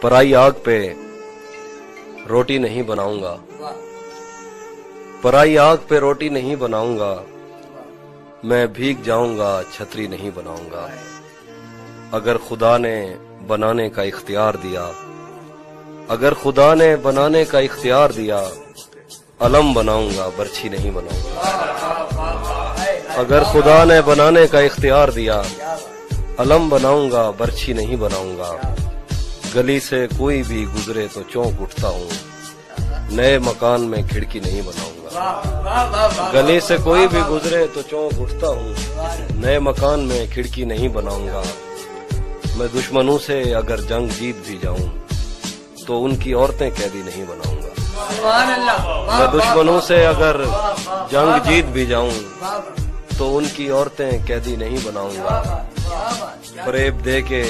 पराई आग पे रोटी नहीं बनाऊंगा, पराई आग पे रोटी नहीं बनाऊंगा, मैं भीग जाऊंगा छतरी नहीं बनाऊंगा। अगर खुदा ने बनाने का इख्तियार दिया, अगर खुदा ने बनाने का इख्तियार दिया, अलम बनाऊंगा बर्छी नहीं बनाऊंगा। अगर खुदा ने बनाने का इख्तियार दिया, अलम बनाऊंगा बर्छी नहीं बनाऊंगा। गली से कोई भी गुजरे तो चौंक उठता हूँ, नए मकान में खिड़की नहीं बनाऊंगा। गली से कोई भी गुजरे तो चौंक उठता हूँ, नए मकान में खिड़की नहीं बनाऊंगा। मैं दुश्मनों से अगर जंग जीत भी जाऊं तो उनकी औरतें कैदी नहीं बनाऊंगा। मैं दुश्मनों से अगर जंग जीत भी जाऊं तो उनकी औरतें कैदी नहीं बनाऊंगा। फरेब दे के